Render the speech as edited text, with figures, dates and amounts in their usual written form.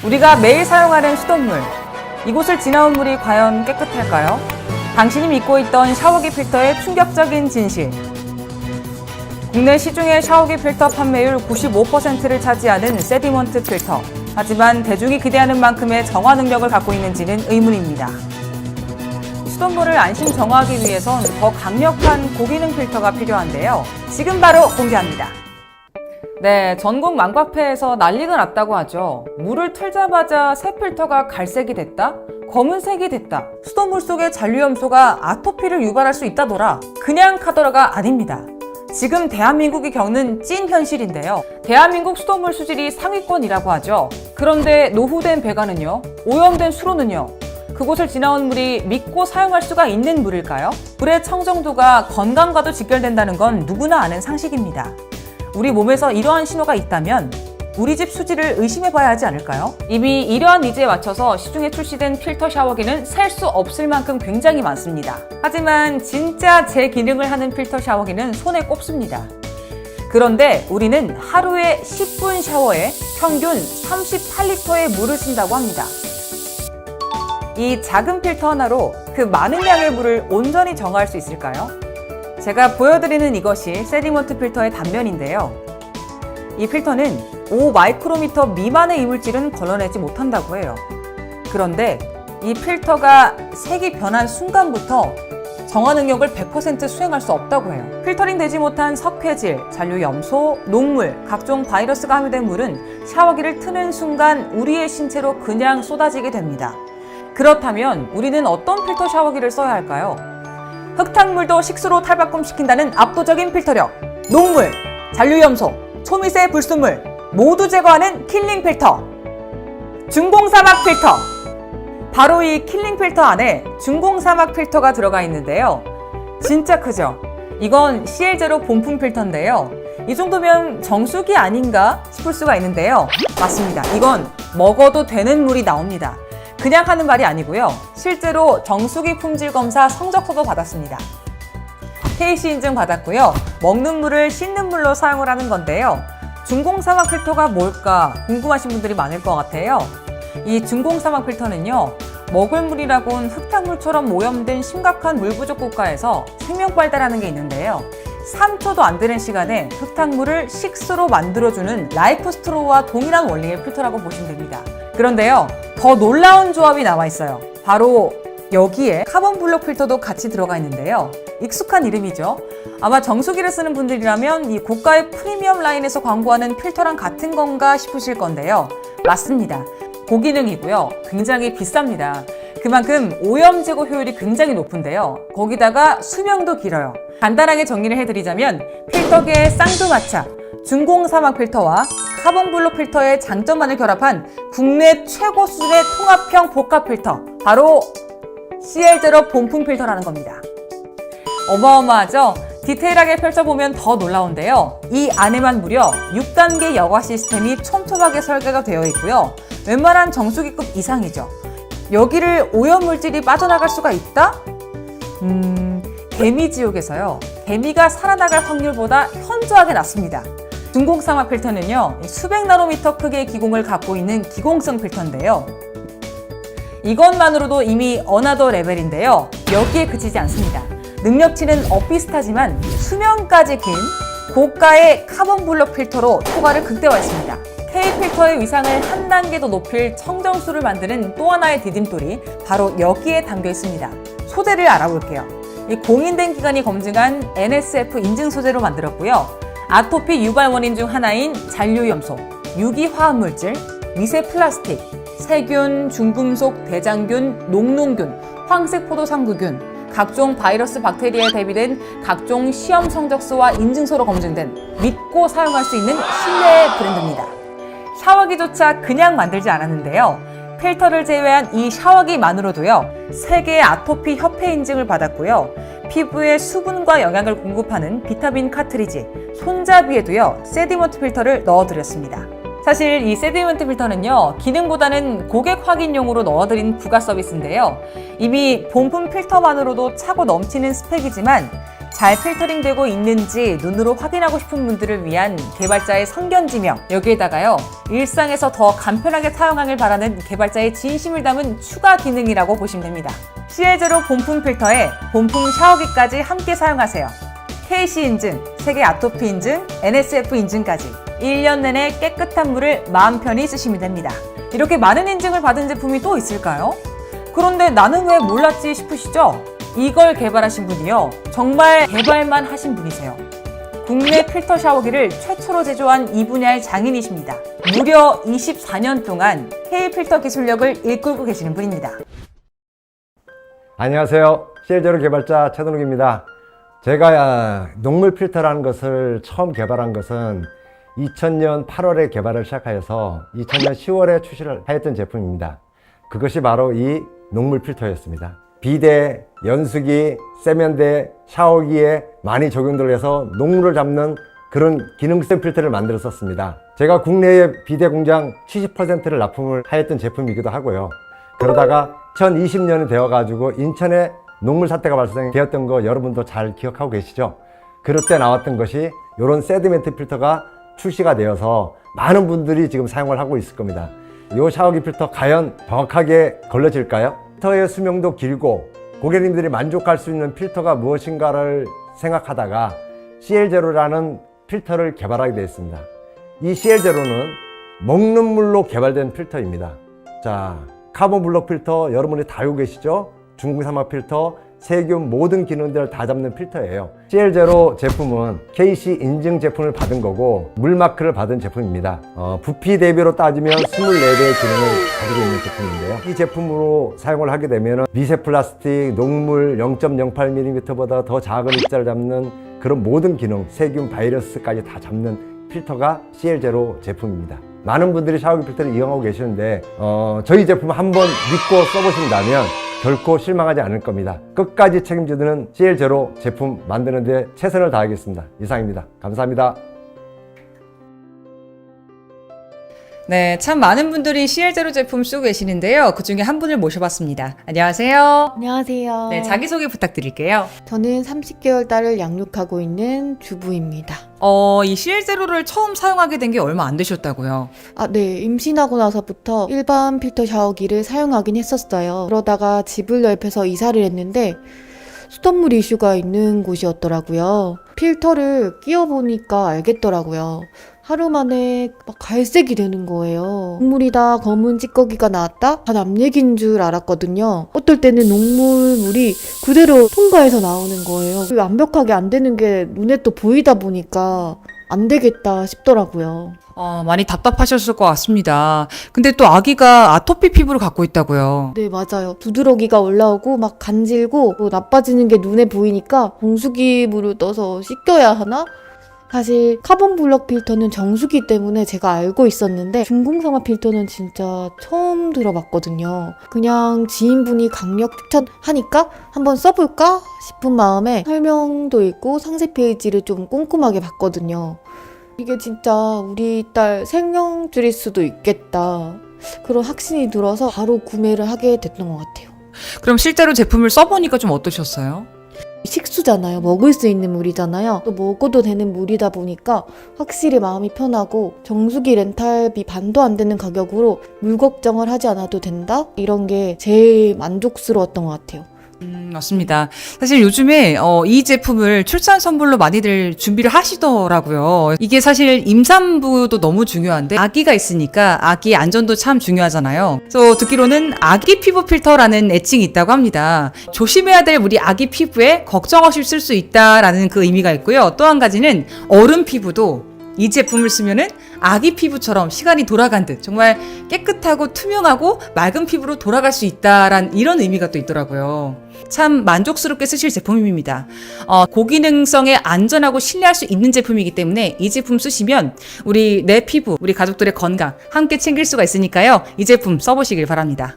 우리가 매일 사용하는 수돗물, 이곳을 지나온 물이 과연 깨끗할까요? 당신이 믿고 있던 샤워기 필터의 충격적인 진실. 국내 시중의 샤워기 필터 판매율 95%를 차지하는 세디먼트 필터. 하지만 대중이 기대하는 만큼의 정화 능력을 갖고 있는지는 의문입니다. 수돗물을 안심 정화하기 위해선 더 강력한 고기능 필터가 필요한데요. 지금 바로 공개합니다. 네, 전국 맘카페에서 난리가 났다고 하죠. 물을 틀자마자 새 필터가 갈색이 됐다? 검은색이 됐다. 수돗물 속의 잔류염소가 아토피를 유발할 수 있다더라. 그냥 카더라가 아닙니다. 지금 대한민국이 겪는 찐 현실인데요. 대한민국 수돗물 수질이 상위권이라고 하죠. 그런데 노후된 배관은요? 오염된 수로는요? 그곳을 지나온 물이 믿고 사용할 수가 있는 물일까요? 물의 청정도가 건강과도 직결된다는 건 누구나 아는 상식입니다. 우리 몸에서 이러한 신호가 있다면 우리 집 수질을 의심해봐야 하지 않을까요? 이미 이러한 니즈에 맞춰서 시중에 출시된 필터 샤워기는 셀 수 없을 만큼 굉장히 많습니다. 하지만 진짜 제 기능을 하는 필터 샤워기는 손에 꼽습니다. 그런데 우리는 하루에 10분 샤워에 평균 38리터의 물을 쓴다고 합니다. 이 작은 필터 하나로 그 많은 양의 물을 온전히 정화할 수 있을까요? 제가 보여드리는 이것이 세디먼트 필터의 단면인데요. 이 필터는 5마이크로미터 미만의 이물질은 걸러내지 못한다고 해요. 그런데 이 필터가 색이 변한 순간부터 정화 능력을 100% 수행할 수 없다고 해요. 필터링 되지 못한 석회질, 잔류염소, 녹물, 각종 바이러스가 함유된 물은 샤워기를 트는 순간 우리의 신체로 그냥 쏟아지게 됩니다. 그렇다면 우리는 어떤 필터 샤워기를 써야 할까요? 흙탕물도 식수로 탈바꿈시킨다는 압도적인 필터력, 녹물, 잔류염소, 초미세 불순물 모두 제거하는 킬링 필터, 중공사막 필터. 바로 이 킬링 필터 안에 중공사막 필터가 들어가 있는데요. 진짜 크죠? 이건 CL0 본품 필터인데요. 이 정도면 정수기 아닌가 싶을 수가 있는데요. 맞습니다. 이건 먹어도 되는 물이 나옵니다. 그냥 하는 말이 아니고요. 실제로 정수기 품질 검사 성적서도 받았습니다. KC 인증 받았고요. 먹는 물을 씻는 물로 사용을 하는 건데요. 중공사막 필터가 뭘까 궁금하신 분들이 많을 것 같아요. 이 중공사막 필터는요. 먹을 물이라곤 흙탕물처럼 오염된 심각한 물 부족 국가에서 생명 발달하는 게 있는데요. 3초도 안 되는 시간에 흙탕물을 식수로 만들어주는 라이프 스트로우와 동일한 원리의 필터라고 보시면 됩니다. 그런데요, 더 놀라운 조합이 나와 있어요. 바로 여기에 카본 블록 필터도 같이 들어가 있는데요. 익숙한 이름이죠. 아마 정수기를 쓰는 분들이라면 이 고가의 프리미엄 라인에서 광고하는 필터랑 같은 건가 싶으실 건데요. 맞습니다. 고기능이고요. 굉장히 비쌉니다. 그만큼 오염 제거 효율이 굉장히 높은데요. 거기다가 수명도 길어요. 간단하게 정리를 해드리자면 필터계의 쌍두마차, 중공사막 필터와 카본 블록 필터의 장점만을 결합한 국내 최고 수준의 통합형 복합 필터, 바로 CL0 본품 필터라는 겁니다. 어마어마하죠? 디테일하게 펼쳐보면 더 놀라운데요. 이 안에만 무려 6단계 여과 시스템이 촘촘하게 설계가 되어 있고요. 웬만한 정수기급 이상이죠. 여기를 오염물질이 빠져나갈 수가 있다? 개미지옥에서요. 개미가 살아나갈 확률보다 현저하게 낮습니다. 중공사막 필터는요. 수백 나노미터 크기의 기공을 갖고 있는 기공성 필터인데요. 이것만으로도 이미 어나더 레벨인데요. 여기에 그치지 않습니다. 능력치는 엇비슷하지만 수명까지 긴 고가의 카본 블록 필터로 효과를 극대화했습니다. K필터의 위상을 한 단계 더 높일 청정수를 만드는 또 하나의 디딤돌이 바로 여기에 담겨 있습니다. 소재를 알아볼게요. 이 공인된 기관이 검증한 NSF 인증 소재로 만들었고요. 아토피 유발 원인 중 하나인 잔류염소, 유기화합물질, 미세 플라스틱, 세균, 중금속, 대장균, 녹농균, 황색포도상구균, 각종 바이러스 박테리아에 대비된 각종 시험 성적서와 인증서로 검증된 믿고 사용할 수 있는 신뢰의 브랜드입니다. 샤워기조차 그냥 만들지 않았는데요. 필터를 제외한 이 샤워기만으로도요. 세계 아토피 협회 인증을 받았고요. 피부에 수분과 영양을 공급하는 비타민 카트리지, 손잡이에도요. 세디먼트 필터를 넣어드렸습니다. 사실 이 세디먼트 필터는요. 기능보다는 고객 확인용으로 넣어드린 부가 서비스인데요. 이미 본품 필터만으로도 차고 넘치는 스펙이지만 잘 필터링되고 있는지 눈으로 확인하고 싶은 분들을 위한 개발자의 성견지명, 여기에다가요 일상에서 더 간편하게 사용하길 바라는 개발자의 진심을 담은 추가 기능이라고 보시면 됩니다. CL0 본품 필터에 본품 샤워기까지 함께 사용하세요. KC 인증, 세계 아토피 인증, NSF 인증까지 1년 내내 깨끗한 물을 마음 편히 쓰시면 됩니다. 이렇게 많은 인증을 받은 제품이 또 있을까요? 그런데 나는 왜 몰랐지 싶으시죠? 이걸 개발하신 분이요, 정말 개발만 하신 분이세요. 국내 필터 샤워기를 최초로 제조한 이 분야의 장인이십니다. 무려 24년 동안 K필터 기술력을 이끌고 계시는 분입니다. 안녕하세요. CL0 개발자 최동욱입니다. 제가 녹물 필터라는 것을 처음 개발한 것은 2000년 8월에 개발을 시작하여서 2000년 10월에 출시를 하였던 제품입니다. 그것이 바로 이 녹물 필터였습니다. 비데, 연수기, 세면대, 샤워기에 많이 적용들 해서 녹물을 잡는 그런 기능성 필터를 만들었었습니다. 제가 국내의 비데 공장 70%를 납품을 하였던 제품이기도 하고요. 그러다가 2020년이 되어가지고 인천에 녹물 사태가 발생되었던 거 여러분도 잘 기억하고 계시죠? 그럴 때 나왔던 것이 이런 세디멘트 필터가 출시가 되어서 많은 분들이 지금 사용을 하고 있을 겁니다. 이 샤워기 필터 과연 정확하게 걸러질까요? 필터의 수명도 길고 고객님들이 만족할 수 있는 필터가 무엇인가를 생각하다가 CL0라는 필터를 개발하게 되었습니다. 이 CL0는 먹는 물로 개발된 필터입니다. 자, 카본 블록 필터 여러분이 다 알고 계시죠? 중국산화 필터, 세균 모든 기능들을 다 잡는 필터예요. CL0 제품은 KC 인증 제품을 받은 거고 물마크를 받은 제품입니다. 부피 대비로 따지면 24배의 기능을 가지고 있는 제품인데요. 이 제품으로 사용을 하게 되면 미세 플라스틱, 녹물 0.08mm보다 더 작은 입자를 잡는 그런 모든 기능, 세균, 바이러스까지 다 잡는 필터가 CL0 제품입니다. 많은 분들이 샤워기 필터를 이용하고 계시는데 저희 제품 한번 믿고 써보신다면 결코 실망하지 않을 겁니다. 끝까지 책임지는 CL0 제품 만드는 데 최선을 다하겠습니다. 이상입니다. 감사합니다. 네, 참 많은 분들이 CL0 제품 쓰고 계시는데요. 그 중에 한 분을 모셔봤습니다. 안녕하세요. 안녕하세요. 네, 자기소개 부탁드릴게요. 저는 30개월 딸을 양육하고 있는 주부입니다. 이 CL0를 처음 사용하게 된 게 얼마 안 되셨다고요? 네. 임신하고 나서부터 일반 필터 샤워기를 사용하긴 했었어요. 그러다가 집을 넓혀서 이사를 했는데 수돗물 이슈가 있는 곳이었더라고요. 필터를 끼워보니까 알겠더라고요. 하루 만에 막 갈색이 되는 거예요. 녹물이다, 검은 찌꺼기가 나왔다? 다 남 얘기인 줄 알았거든요. 어떨 때는 녹물물이 그대로 통과해서 나오는 거예요. 완벽하게 안 되는 게 눈에 또 보이다 보니까 안 되겠다 싶더라고요. 많이 답답하셨을 것 같습니다. 근데 또 아기가 아토피 피부를 갖고 있다고요? 네, 맞아요. 두드러기가 올라오고 막 간질고 뭐 나빠지는 게 눈에 보이니까 정수기 물을 떠서 씻겨야 하나? 사실 카본 블럭 필터는 정수기 때문에 제가 알고 있었는데 중공산화 필터는 진짜 처음 들어봤거든요. 그냥 지인분이 강력 추천하니까 한번 써볼까 싶은 마음에 설명도 읽고 상세 페이지를 좀 꼼꼼하게 봤거든요. 이게 진짜 우리 딸 생명줄일 수도 있겠다. 그런 확신이 들어서 바로 구매를 하게 됐던 것 같아요. 그럼 실제로 제품을 써보니까 좀 어떠셨어요? 식수잖아요. 먹을 수 있는 물이잖아요. 또 먹어도 되는 물이다 보니까 확실히 마음이 편하고 정수기 렌탈비 반도 안 되는 가격으로 물 걱정을 하지 않아도 된다? 이런 게 제일 만족스러웠던 것 같아요. 맞습니다. 사실 요즘에 이 제품을 출산 선물로 많이들 준비를 하시더라고요. 이게 사실 임산부도 너무 중요한데 아기가 있으니까 아기 안전도 참 중요하잖아요. 그래서 듣기로는 아기 피부 필터라는 애칭이 있다고 합니다. 조심해야 될 우리 아기 피부에 걱정 없이 쓸 수 있다라는 그 의미가 있고요. 또 한 가지는 어른 피부도 이 제품을 쓰면은 아기 피부처럼 시간이 돌아간 듯 정말 깨끗하고 투명하고 맑은 피부로 돌아갈 수 있다란 이런 의미가 또 있더라고요. 참 만족스럽게 쓰실 제품입니다. 고기능성에 안전하고 신뢰할 수 있는 제품이기 때문에 이 제품 쓰시면 내 피부, 우리 가족들의 건강 함께 챙길 수가 있으니까요. 이 제품 써보시길 바랍니다.